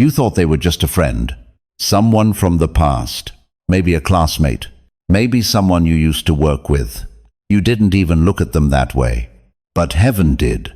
You thought they were just a friend, someone from the past, maybe a classmate, maybe someone you used to work with. You didn't even look at them that way. But heaven did.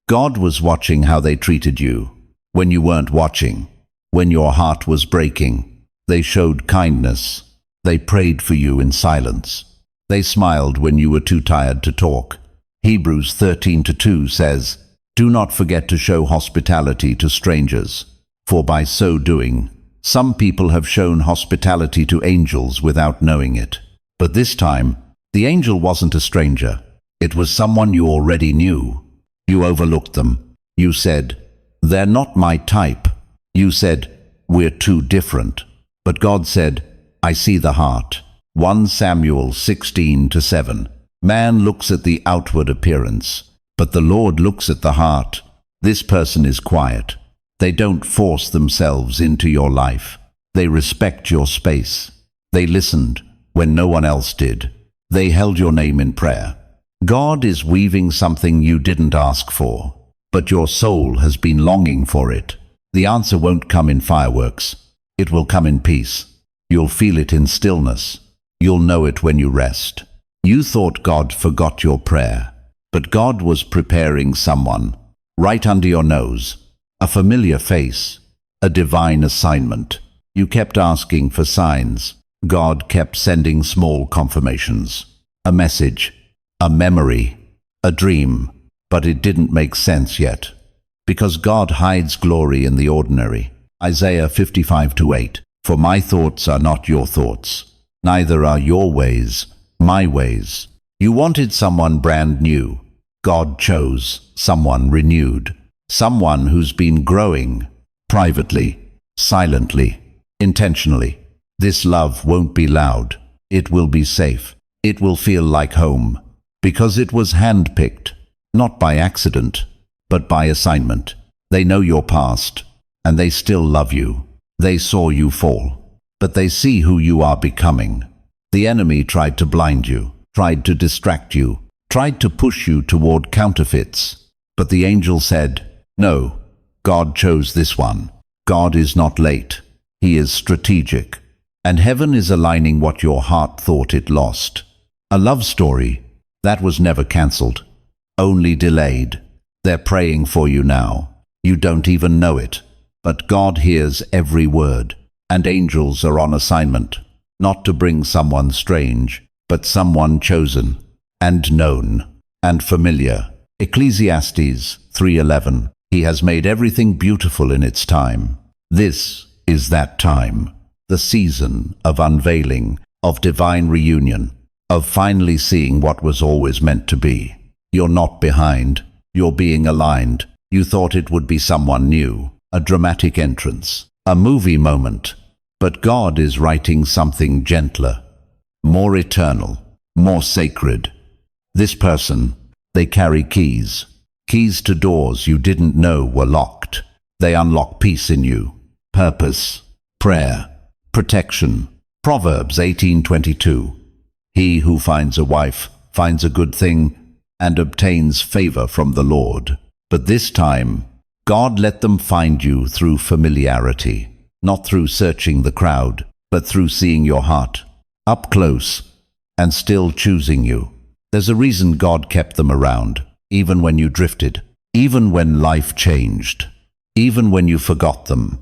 God was watching how they treated you. When you weren't watching, when your heart was breaking, they showed kindness. They prayed for you in silence. They smiled when you were too tired to talk. Hebrews 13:2 says, "Do not forget to show hospitality to strangers, for by so doing, some people have shown hospitality to angels without knowing it." But this time, the angel wasn't a stranger. It was someone you already knew. You overlooked them. You said, "They're not my type." You said, "We're too different." But God said, "I see the heart." 1 Samuel 16:7. Man looks at the outward appearance, but the Lord looks at the heart. This person is quiet. They don't force themselves into your life. They respect your space. They listened when no one else did. They held your name in prayer. God is weaving something you didn't ask for, but your soul has been longing for it. The answer won't come in fireworks. It will come in peace. You'll feel it in stillness. You'll know it when you rest. You thought God forgot your prayer, but God was preparing someone right under your nose, a familiar face, a divine assignment. You kept asking for signs. God kept sending small confirmations, a message, a memory, a dream, but it didn't make sense yet, because God hides glory in the ordinary. Isaiah 55:8. For my thoughts are not your thoughts, neither are your ways my ways. You wanted someone brand new. God chose someone renewed, someone who's been growing, privately, silently, intentionally. This love won't be loud. It will be safe. It will feel like home, because it was handpicked, not by accident, but by assignment. They know your past, and they still love you. They saw you fall, but they see who you are becoming. The enemy tried to blind you, tried to distract you, tried to push you toward counterfeits. But the angel said, "No, God chose this one." God is not late. He is strategic. And heaven is aligning what your heart thought it lost. A love story that was never cancelled, only delayed. They're praying for you now. You don't even know it. But God hears every word, and angels are on assignment, not to bring someone strange, but someone chosen, and known, and familiar. Ecclesiastes 3:11. He has made everything beautiful in its time. This is that time, the season of unveiling, of divine reunion, of finally seeing what was always meant to be. You're not behind. You're being aligned. You thought it would be someone new, a dramatic entrance, a movie moment. But God is writing something gentler, more eternal, more sacred. This person, they carry keys, keys to doors you didn't know were locked. They unlock peace in you, purpose, prayer, protection. Proverbs 18:22. He who finds a wife finds a good thing and obtains favor from the Lord. But this time, God let them find you through familiarity, not through searching the crowd, but through seeing your heart, up close, and still choosing you. There's a reason God kept them around, even when you drifted, even when life changed, even when you forgot them.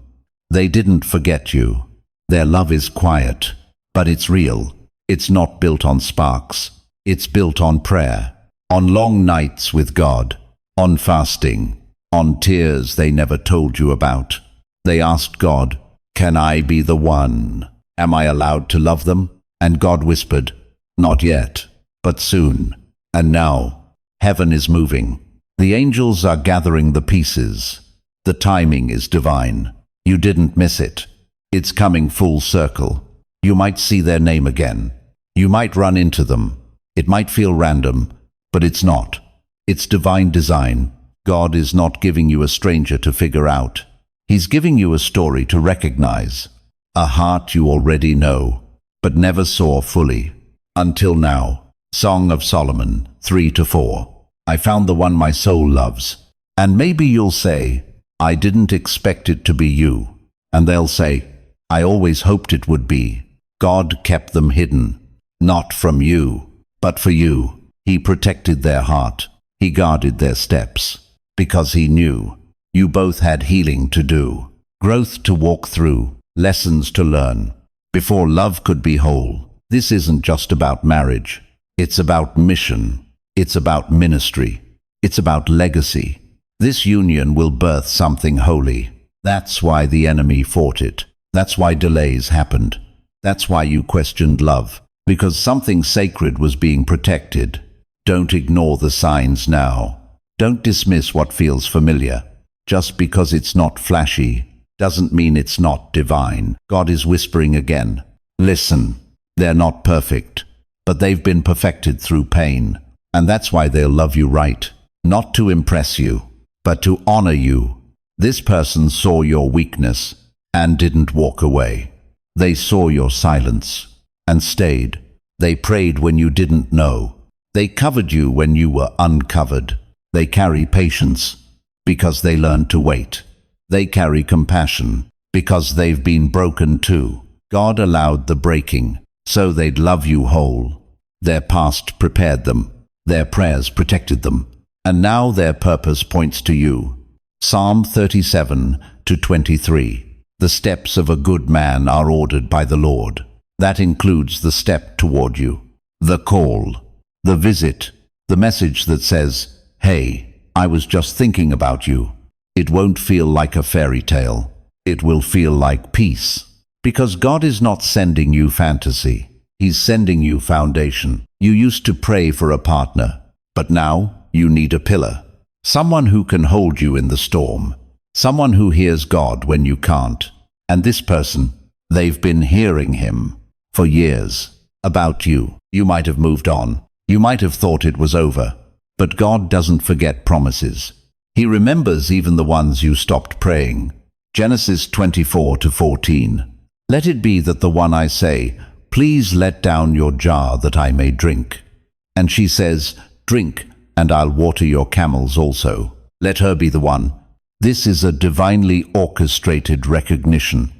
They didn't forget you. Their love is quiet, but it's real. It's not built on sparks. It's built on prayer, on long nights with God, on fasting, on tears they never told you about. They asked God, "Can I be the one? Am I allowed to love them?" And God whispered, "Not yet, but soon." And now, heaven is moving. The angels are gathering the pieces. The timing is divine. You didn't miss it. It's coming full circle. You might see their name again. You might run into them. It might feel random, but it's not. It's divine design. God is not giving you a stranger to figure out. He's giving you a story to recognize, a heart you already know, but never saw fully. Until now. Song of Solomon 3-4. I found the one my soul loves. And maybe you'll say, I didn't expect it to be you. And they'll say, I always hoped it would be. God kept them hidden, not from you, but for you. He protected their heart. He guarded their steps, because he knew you both had healing to do, growth to walk through, lessons to learn, before love could be whole. This isn't just about marriage. It's about mission. It's about ministry. It's about legacy. This union will birth something holy. That's why the enemy fought it. That's why delays happened. That's why you questioned love, because something sacred was being protected. Don't ignore the signs now. Don't dismiss what feels familiar. Just because it's not flashy doesn't mean it's not divine. God is whispering again. Listen, they're not perfect, but they've been perfected through pain. And that's why they'll love you right. Not to impress you, but to honor you. This person saw your weakness and didn't walk away. They saw your silence and stayed. They prayed when you didn't know. They covered you when you were uncovered. They carry patience because they learned to wait. They carry compassion because they've been broken too. God allowed the breaking so they'd love you whole. Their past prepared them. Their prayers protected them. And now their purpose points to you. Psalm 37-23. The steps of a good man are ordered by the Lord. That includes the step toward you, the call, the visit, the message that says, hey, I was just thinking about you. It won't feel like a fairy tale. It will feel like peace. Because God is not sending you fantasy. He's sending you foundation. You used to pray for a partner, but now you need a pillar. Someone who can hold you in the storm. Someone who hears God when you can't. And this person, they've been hearing him for years. About you. You might have moved on. You might have thought it was over. But God doesn't forget promises. He remembers even the ones you stopped praying. Genesis 24-14. Let it be that the one I say, please let down your jar that I may drink. And she says, drink, and I'll water your camels also. Let her be the one. This is a divinely orchestrated recognition.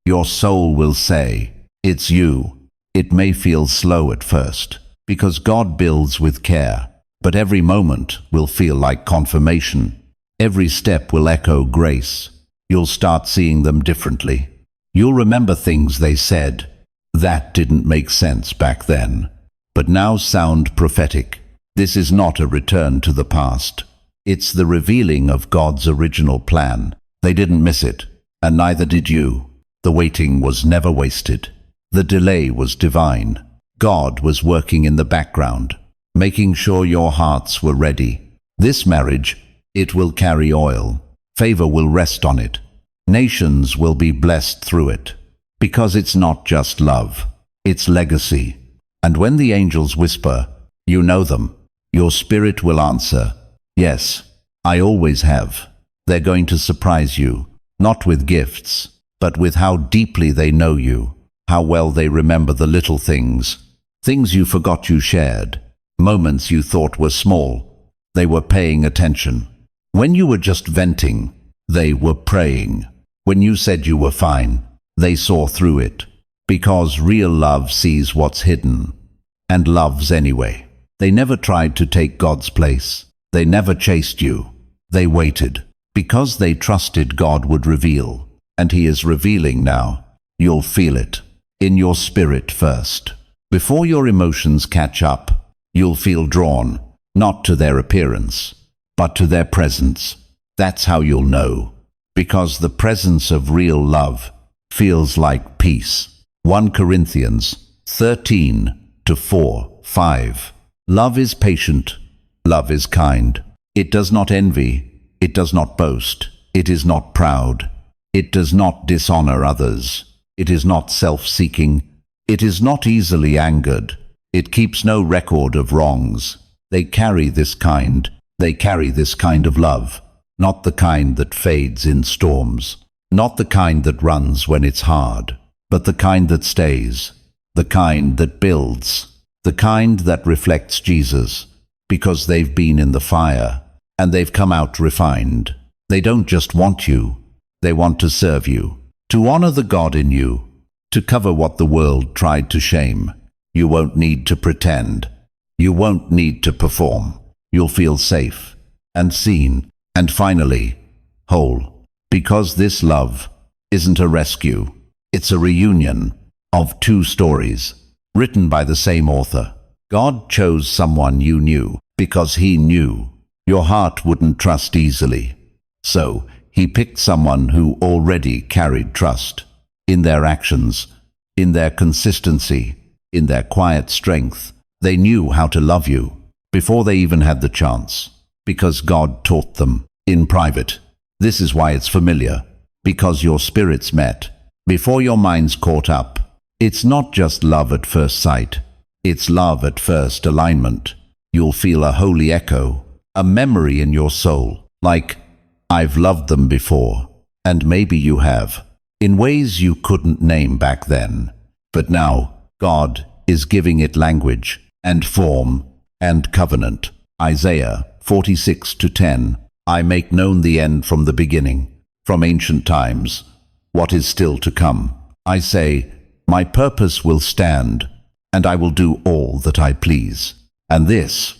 Your soul will say, it's you. It may feel slow at first, because God builds with care, but every moment will feel like confirmation. Every step will echo grace. You'll start seeing them differently. You'll remember things they said. That didn't make sense back then, but now sound prophetic. This is not a return to the past. It's the revealing of God's original plan. They didn't miss it, and neither did you. The waiting was never wasted. The delay was divine. God was working in the background, making sure your hearts were ready. This marriage, it will carry oil. Favor will rest on it. Nations will be blessed through it. Because it's not just love, it's legacy. And when the angels whisper, you know them. Your spirit will answer, yes, I always have. They're going to surprise you, not with gifts, but with how deeply they know you, how well they remember the little things, things you forgot you shared, moments you thought were small. They were paying attention. When you were just venting, they were praying. When you said you were fine, they saw through it. Because real love sees what's hidden, and loves anyway. They never tried to take God's place. They never chased you. They waited, because they trusted God would reveal. And He is revealing now. You'll feel it, in your spirit first. Before your emotions catch up, you'll feel drawn, not to their appearance, but to their presence. That's how you'll know. Because the presence of real love feels like peace. 1 Corinthians 13-4-5. Love is patient. Love is kind. It does not envy. It does not boast. It is not proud. It does not dishonor others. It is not self-seeking. It is not easily angered. It keeps no record of wrongs. They carry this kind of love. Not the kind that fades in storms. Not the kind that runs when it's hard. But the kind that stays. The kind that builds. The kind that reflects Jesus, because they've been in the fire, and they've come out refined. They don't just want you, they want to serve you. to honor the God in you, to cover what the world tried to shame. You won't need to pretend. You won't need to perform. You'll feel safe and seen and finally whole. Because this love isn't a rescue. It's a reunion of two stories written by the same author. God chose someone you knew because he knew your heart wouldn't trust easily. So he picked someone who already carried trust in their actions, in their consistency, in their quiet strength. They knew how to love you before they even had the chance, because God taught them in private. This is why it's familiar, because your spirits met before your minds caught up. It's not just love at first sight. It's love at first alignment. You'll feel a holy echo, a memory in your soul, like, I've loved them before. And maybe you have, in ways you couldn't name back then. But now, God is giving it language and form and covenant. Isaiah 46:10. I make known the end from the beginning, from ancient times, what is still to come. I say, my purpose will stand, and I will do all that I please. And this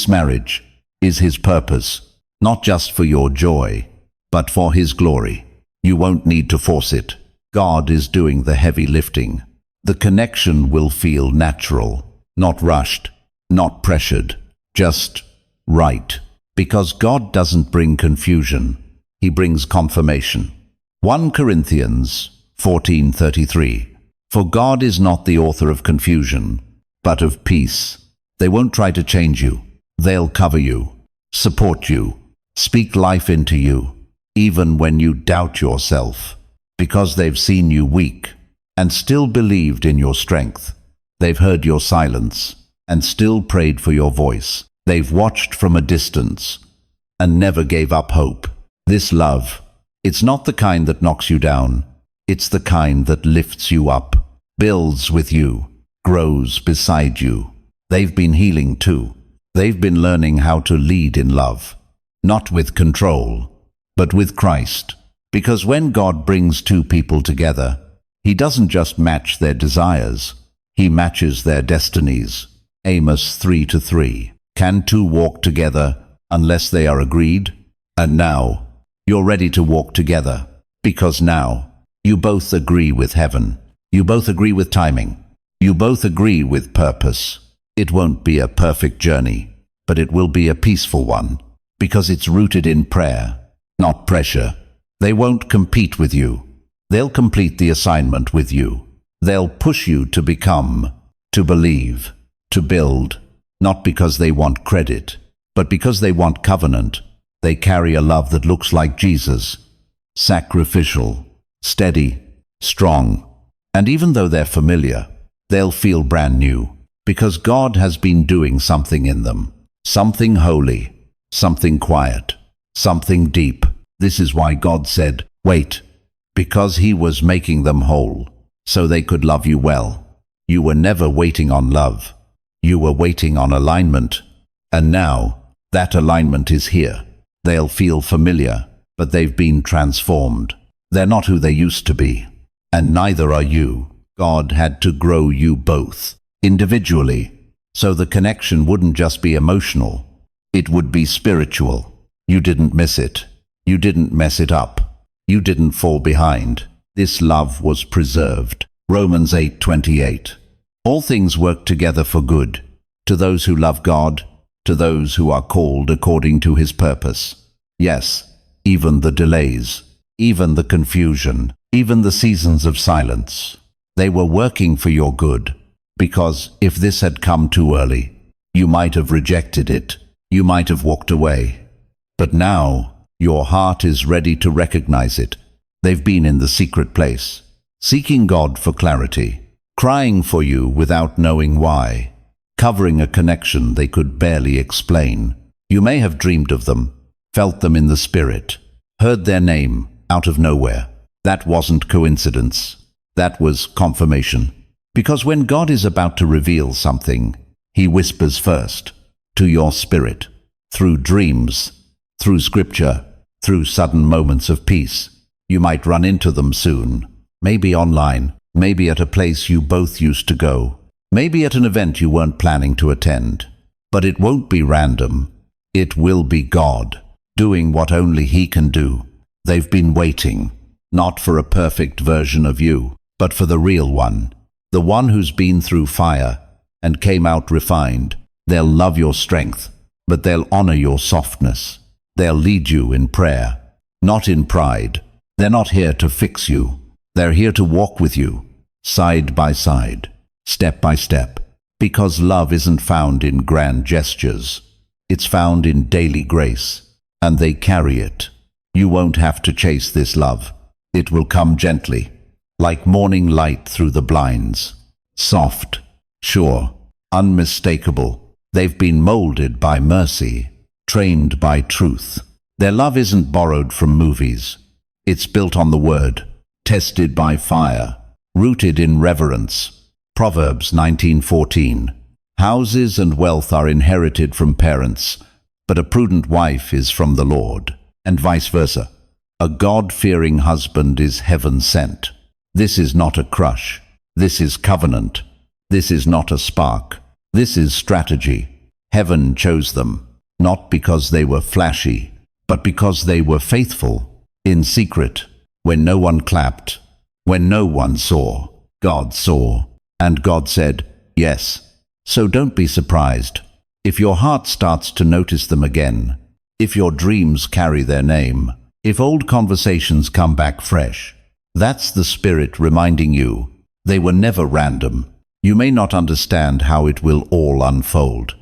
marriage is his purpose, not just for your joy, but for his glory. You won't need to force it. God is doing the heavy lifting. The connection will feel natural, not rushed, not pressured, just right. Because God doesn't bring confusion, he brings confirmation. 1 Corinthians 14:33. For God is not the author of confusion, but of peace. They won't try to change you. They'll cover you, support you, speak life into you, even when you doubt yourself, because they've seen you weak and still believed in your strength. They've heard your silence and still prayed for your voice. They've watched from a distance and never gave up hope. This love, it's not the kind that knocks you down. It's the kind that lifts you up, builds with you, grows beside you. They've been healing too. They've been learning how to lead in love, not with control, but with Christ. Because when God brings two people together, he doesn't just match their desires, he matches their destinies. Amos 3:3. Can two walk together unless they are agreed? And now, you're ready to walk together, because now, you both agree with heaven. You both agree with timing. You both agree with purpose. It won't be a perfect journey, but it will be a peaceful one, because it's rooted in prayer, not pressure. They won't compete with you. They'll complete the assignment with you. They'll push you to become, to believe, to build, not because they want credit, but because they want covenant. They carry a love that looks like Jesus, sacrificial, steady, strong. And even though they're familiar, they'll feel brand new, because God has been doing something in them, something holy, something quiet, something deep. This is why God said, wait, because he was making them whole, so they could love you well. You were never waiting on love. You were waiting on alignment. And now, that alignment is here. They'll feel familiar, but they've been transformed. They're not who they used to be. And neither are you. God had to grow you both, individually, so the connection wouldn't just be emotional. It would be spiritual. You didn't miss it. You didn't mess it up. You didn't fall behind. This love was preserved. Romans 8:28. All things work together for good, to those who love God, to those who are called according to his purpose. Yes, even the delays, even the confusion, even the seasons of silence, they were working for your good. Because if this had come too early, you might have rejected it. You might have walked away. But now, your heart is ready to recognize it. They've been in the secret place, seeking God for clarity, crying for you without knowing why, covering a connection they could barely explain. You may have dreamed of them, felt them in the spirit, heard their name out of nowhere. That wasn't coincidence. That was confirmation. Because when God is about to reveal something, he whispers first, to your spirit, through dreams, through scripture, through sudden moments of peace. You might run into them soon. Maybe online, maybe at a place you both used to go, maybe at an event you weren't planning to attend. But it won't be random. It will be God, doing what only He can do. They've been waiting, not for a perfect version of you, but for the real one, the one who's been through fire and came out refined. They'll love your strength, but they'll honor your softness. They'll lead you in prayer, not in pride. They're not here to fix you. They're here to walk with you, side by side, step by step, because love isn't found in grand gestures. It's found in daily grace, and they carry it. You won't have to chase this love. It will come gently, like morning light through the blinds. Soft, sure, unmistakable. They've been molded by mercy, trained by truth. Their love isn't borrowed from movies. It's built on the Word, tested by fire, rooted in reverence. Proverbs 19:14. Houses and wealth are inherited from parents, but a prudent wife is from the Lord, and vice versa. A God-fearing husband is heaven sent. This is not a crush. This is covenant. This is not a spark. This is strategy. Heaven chose them, not because they were flashy, but because they were faithful. In secret, when no one clapped, when no one saw, God saw, and God said, yes. So don't be surprised if your heart starts to notice them again, if your dreams carry their name, if old conversations come back fresh. That's the Spirit reminding you they were never random. You may not understand how it will all unfold,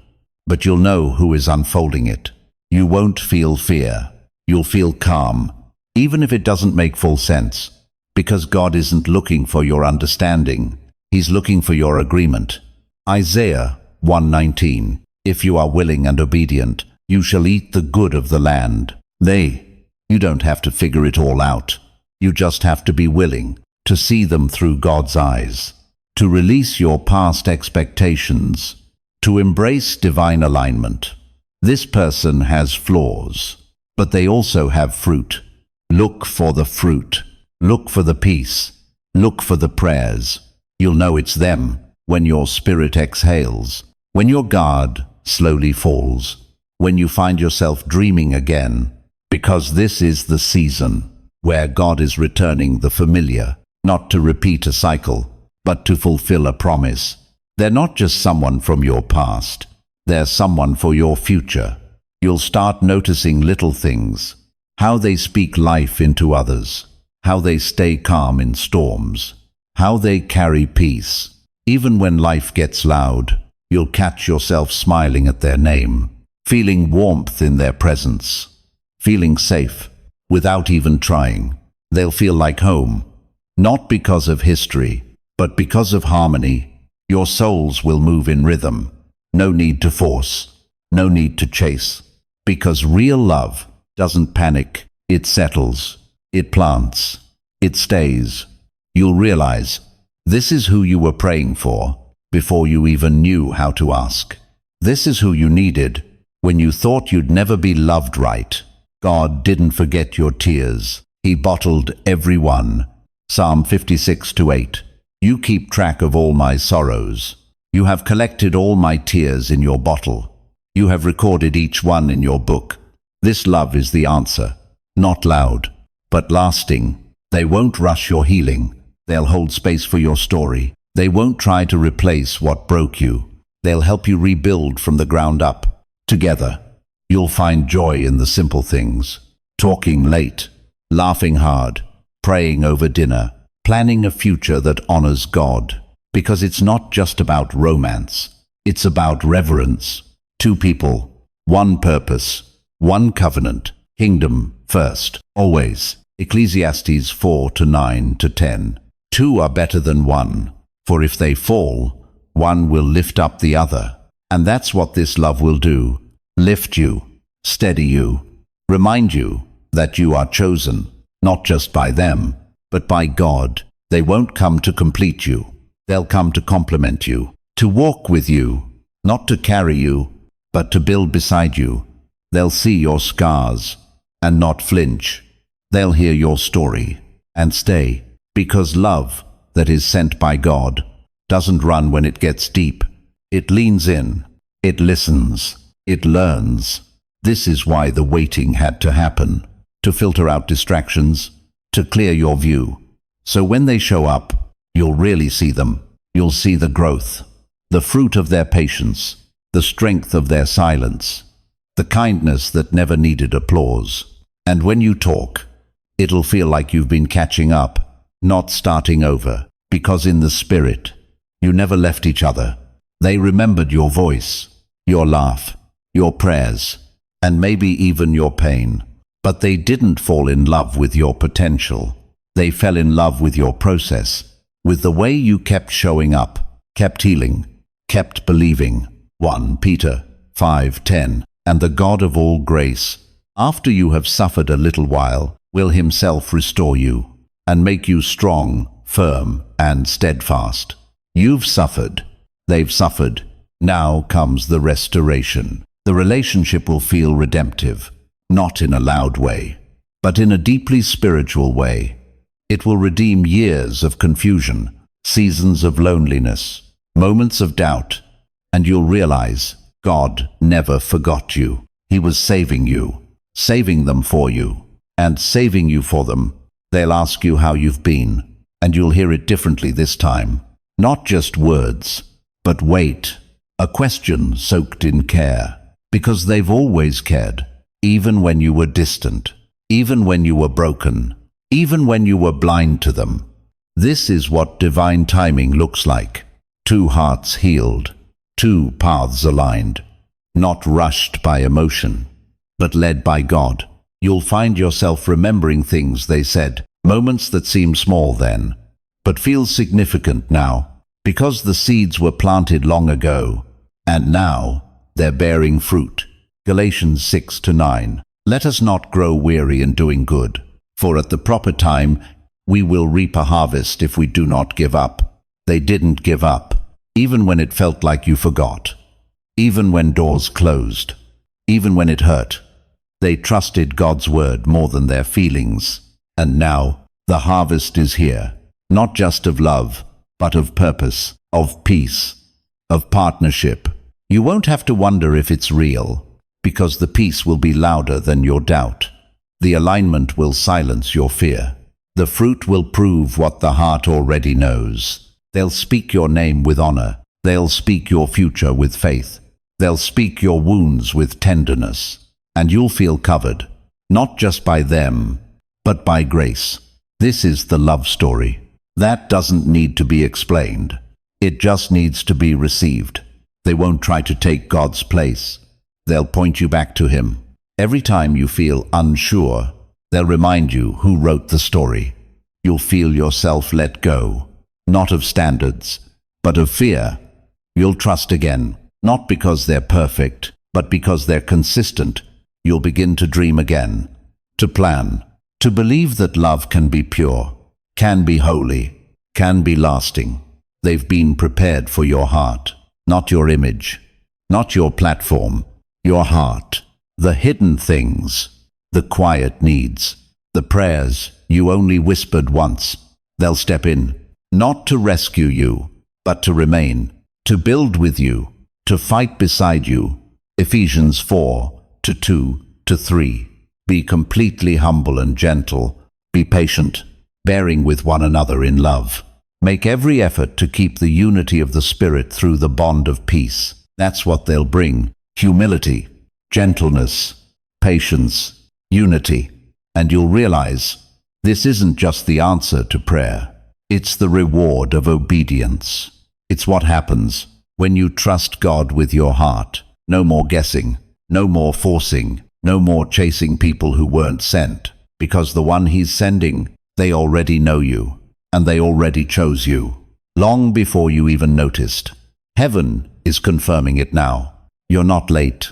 but you'll know who is unfolding it. You won't feel fear. You'll feel calm, even if it doesn't make full sense, because God isn't looking for your understanding. He's looking for your agreement. Isaiah 1:19. If you are willing and obedient, you shall eat the good of the land. You don't have to figure it all out. You just have to be willing to see them through God's eyes, to release your past expectations, to embrace divine alignment. This person has flaws, but they also have fruit. Look for the fruit. Look for the peace. Look for the prayers. You'll know it's them when your spirit exhales, when your guard slowly falls, when you find yourself dreaming again, because this is the season where God is returning the familiar, not to repeat a cycle, but to fulfill a promise. They're not just someone from your past. They're someone for your future. You'll start noticing little things, how they speak life into others, how they stay calm in storms, how they carry peace. Even when life gets loud, you'll catch yourself smiling at their name, feeling warmth in their presence, feeling safe without even trying. They'll feel like home, not because of history, but because of harmony. Your souls will move in rhythm. No need to force, no need to chase, because real love doesn't panic. It settles, it plants, it stays. You'll realize this is who you were praying for before you even knew how to ask. This is who you needed when you thought you'd never be loved right. God didn't forget your tears. He bottled every one. Psalm 56:8. You keep track of all my sorrows. You have collected all my tears in your bottle. You have recorded each one in your book. This love is the answer. Not loud, but lasting. They won't rush your healing. They'll hold space for your story. They won't try to replace what broke you. They'll help you rebuild from the ground up. Together, you'll find joy in the simple things. Talking late, laughing hard, praying over dinner, planning a future that honors God. Because it's not just about romance. It's about reverence. Two people, one purpose, one covenant. Kingdom first, always. Ecclesiastes 4:9-10. Two are better than one, for if they fall, one will lift up the other. And that's what this love will do. Lift you, steady you, remind you that you are chosen, not just by them, but by God. They won't come to complete you. They'll come to complement you, to walk with you, not to carry you, but to build beside you. They'll see your scars and not flinch. They'll hear your story and stay, because love that is sent by God doesn't run when it gets deep. It leans in, it listens, it learns. This is why the waiting had to happen, to filter out distractions, to clear your view. So when they show up, you'll really see them. You'll see the growth, the fruit of their patience, the strength of their silence, the kindness that never needed applause. And when you talk, it'll feel like you've been catching up, not starting over, because in the spirit, you never left each other. They remembered your voice, your laugh, your prayers, and maybe even your pain. But they didn't fall in love with your potential. They fell in love with your process, with the way you kept showing up, kept healing, kept believing. 1 Peter 5:10. And the God of all grace, after you have suffered a little while, will himself restore you and make you strong, firm, and steadfast. You've suffered. They've suffered. Now comes the restoration. The relationship will feel redemptive, not in a loud way, but in a deeply spiritual way. It will redeem years of confusion, seasons of loneliness, moments of doubt, and you'll realize God never forgot you. He was saving you, saving them for you, and saving you for them. They'll ask you how you've been, and you'll hear it differently this time. Not just words, but wait, a question soaked in care, because they've always cared, even when you were distant, even when you were broken, even when you were blind to them. This is what divine timing looks like. 2 hearts healed, 2 paths aligned, not rushed by emotion, but led by God. You'll find yourself remembering things they said, moments that seemed small then, but feel significant now, because the seeds were planted long ago, and now they're bearing fruit. Galatians 6-9. Let us not grow weary in doing good, for at the proper time we will reap a harvest if we do not give up. They didn't give up, even when it felt like you forgot, even when doors closed, even when it hurt. They trusted God's word more than their feelings. And now the harvest is here, not just of love, but of purpose, of peace, of partnership. You won't have to wonder if it's real, because the peace will be louder than your doubt. The alignment will silence your fear. The fruit will prove what the heart already knows. They'll speak your name with honor. They'll speak your future with faith. They'll speak your wounds with tenderness. And you'll feel covered, not just by them, but by grace. This is the love story. That doesn't need to be explained. It just needs to be received. They won't try to take God's place. They'll point you back to Him. Every time you feel unsure, they'll remind you who wrote the story. You'll feel yourself let go, not of standards, but of fear. You'll trust again, not because they're perfect, but because they're consistent. You'll begin to dream again, to plan, to believe that love can be pure, can be holy, can be lasting. They've been prepared for your heart, not your image, not your platform, your heart. The hidden things, the quiet needs, the prayers you only whispered once. They'll step in, not to rescue you, but to remain, to build with you, to fight beside you. Ephesians 4:2-3. Be completely humble and gentle. Be patient, bearing with one another in love. Make every effort to keep the unity of the Spirit through the bond of peace. That's what they'll bring. Humility, gentleness, patience, unity. And you'll realize this isn't just the answer to prayer. It's the reward of obedience. It's what happens when you trust God with your heart. No more guessing, no more forcing, no more chasing people who weren't sent, because the one He's sending, they already know you, and they already chose you, long before you even noticed. Heaven is confirming it now. You're not late.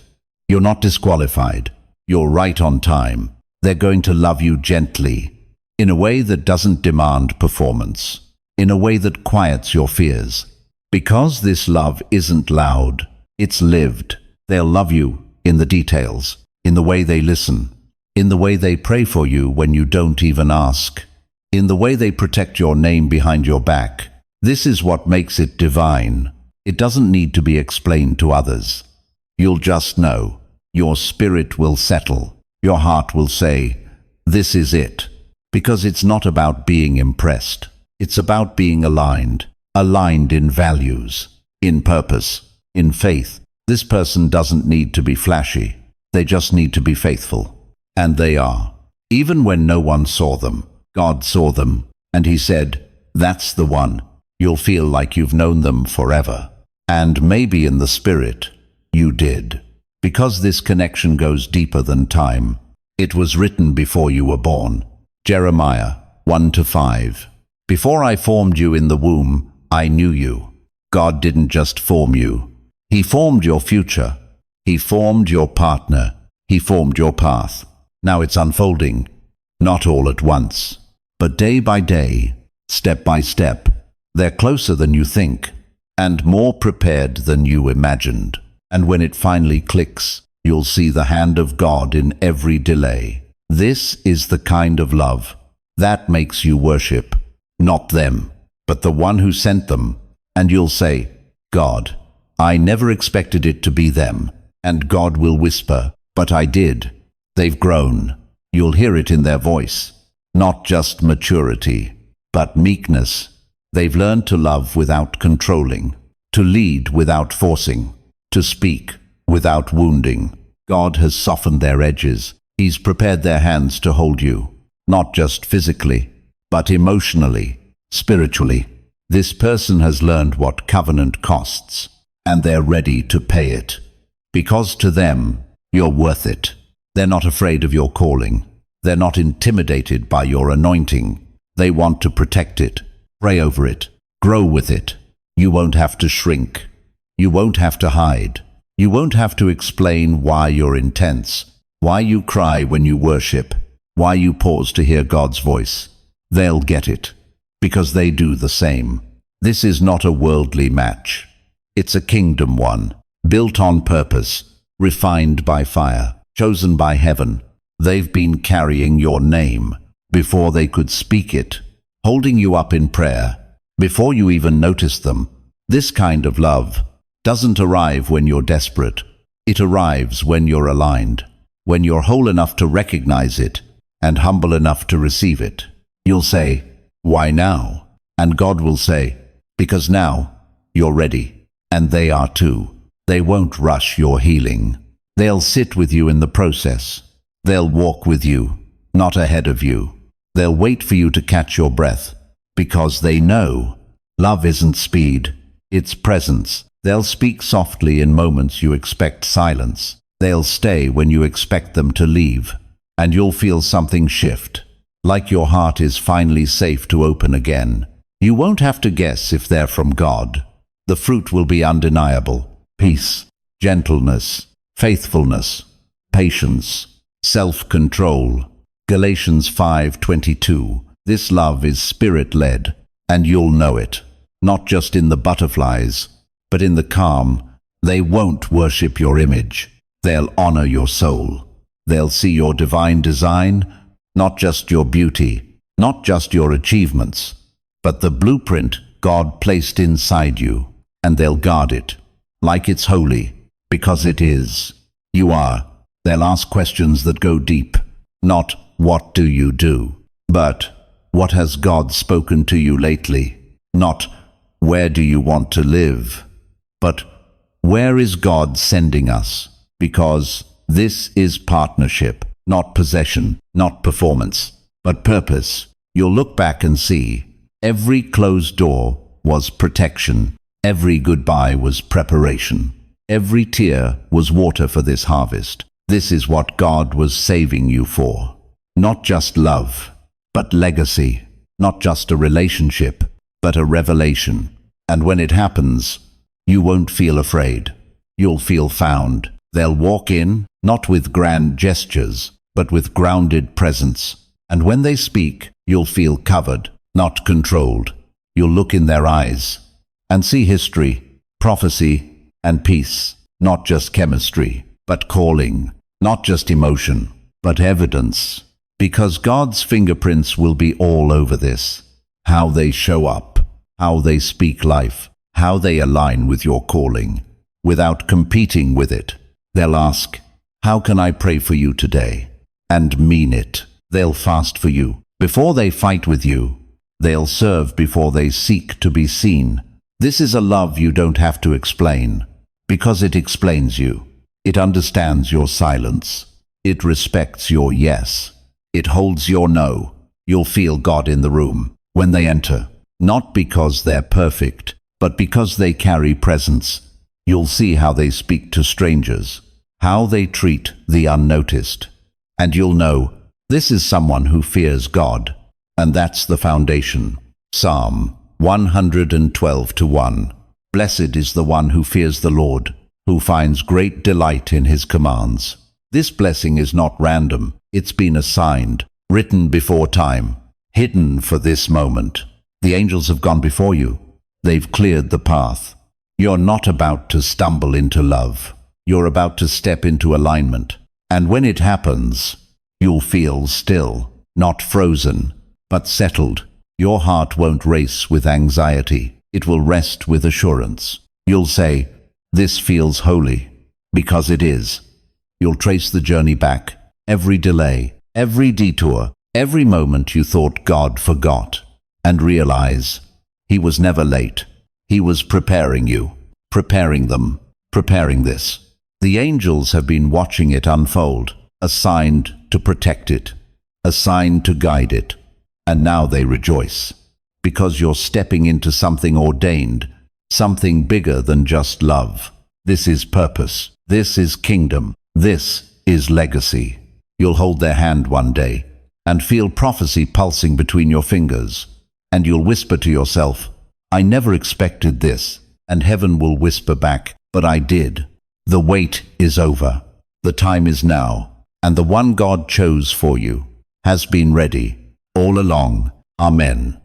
You're not disqualified. You're right on time. They're going to love you gently, in a way that doesn't demand performance, in a way that quiets your fears. Because this love isn't loud, it's lived. They'll love you in the details, in the way they listen, in the way they pray for you when you don't even ask, in the way they protect your name behind your back. This is what makes it divine. It doesn't need to be explained to others. You'll just know. Your spirit will settle. Your heart will say, "This is it." Because it's not about being impressed. It's about being aligned. Aligned in values, in purpose, in faith. This person doesn't need to be flashy. They just need to be faithful. And they are. Even when no one saw them, God saw them, and He said, "That's the one." You'll feel like you've known them forever. And maybe in the spirit, you did. Because this connection goes deeper than time. It was written before you were born. Jeremiah 1-5. Before I formed you in the womb, I knew you. God didn't just form you. He formed your future. He formed your partner. He formed your path. Now it's unfolding. Not all at once, but day by day, step by step. They're closer than you think, and more prepared than you imagined. And when it finally clicks, you'll see the hand of God in every delay. This is the kind of love that makes you worship, not them, but the one who sent them. And you'll say, "God, I never expected it to be them." And God will whisper, "But I did." They've grown. You'll hear it in their voice. Not just maturity, but meekness. They've learned to love without controlling, to lead without forcing, to speak without wounding. God has softened their edges. He's prepared their hands to hold you, not just physically, but emotionally, spiritually. This person has learned what covenant costs, and they're ready to pay it. Because to them, you're worth it. They're not afraid of your calling. They're not intimidated by your anointing. They want to protect it, pray over it, grow with it. You won't have to shrink. You won't have to hide. You won't have to explain why you're intense, why you cry when you worship, why you pause to hear God's voice. They'll get it, because they do the same. This is not a worldly match. It's a kingdom one, built on purpose, refined by fire, chosen by heaven. They've been carrying your name before they could speak it, holding you up in prayer before you even noticed them. This kind of love doesn't arrive when you're desperate. It arrives when you're aligned, when you're whole enough to recognize it and humble enough to receive it. You'll say, "Why now?" And God will say, "Because now you're ready." And they are too. They won't rush your healing. They'll sit with you in the process. They'll walk with you, not ahead of you. They'll wait for you to catch your breath, because they know love isn't speed, it's presence. They'll speak softly in moments you expect silence. They'll stay when you expect them to leave. And you'll feel something shift, like your heart is finally safe to open again. You won't have to guess if they're from God. The fruit will be undeniable. Peace, gentleness, faithfulness, patience, self-control. Galatians 5:22. This love is spirit-led, and you'll know it, not just in the butterflies, but in the calm. They won't worship your image. They'll honor your soul. They'll see your divine design, not just your beauty, not just your achievements, but the blueprint God placed inside you. And they'll guard it, like it's holy, because it is. You are. They'll ask questions that go deep, not "What do you do?" but "What has God spoken to you lately?" Not "Where do you want to live?" but "Where is God sending us?" Because this is partnership, not possession, not performance, but purpose. You'll look back and see every closed door was protection. Every goodbye was preparation. Every tear was water for this harvest. This is what God was saving you for. Not just love, but legacy. Not just a relationship, but a revelation. And when it happens, you won't feel afraid. You'll feel found. They'll walk in, not with grand gestures, but with grounded presence. And when they speak, you'll feel covered, not controlled. You'll look in their eyes and see history, prophecy, and peace. Not just chemistry, but calling. Not just emotion, but evidence. Because God's fingerprints will be all over this. How they show up, how they speak life, how they align with your calling, without competing with it. They'll ask, "How can I pray for you today?" And mean it. They'll fast for you before they fight with you. They'll serve before they seek to be seen. This is a love you don't have to explain, because it explains you. It understands your silence. It respects your yes. It holds your no. You'll feel God in the room when they enter, not because they're perfect, but because they carry presence. You'll see how they speak to strangers, how they treat the unnoticed. And you'll know, this is someone who fears God. And that's the foundation. Psalm 112:1. Blessed is the one who fears the Lord, who finds great delight in his commands. This blessing is not random. It's been assigned, written before time, hidden for this moment. The angels have gone before you. They've cleared the path. You're not about to stumble into love. You're about to step into alignment. And when it happens, you'll feel still, not frozen, but settled. Your heart won't race with anxiety. It will rest with assurance. You'll say, "This feels holy," because it is. You'll trace the journey back, every delay, every detour, every moment you thought God forgot, and realize He was never late. He was preparing you, preparing them, preparing this. The angels have been watching it unfold, assigned to protect it, assigned to guide it. And now they rejoice, because you're stepping into something ordained, something bigger than just love. This is purpose. This is kingdom. This is legacy. You'll hold their hand one day and feel prophecy pulsing between your fingers. And you'll whisper to yourself, "I never expected this." And heaven will whisper back, "But I did." The wait is over. The time is now. And the one God chose for you has been ready all along. Amen.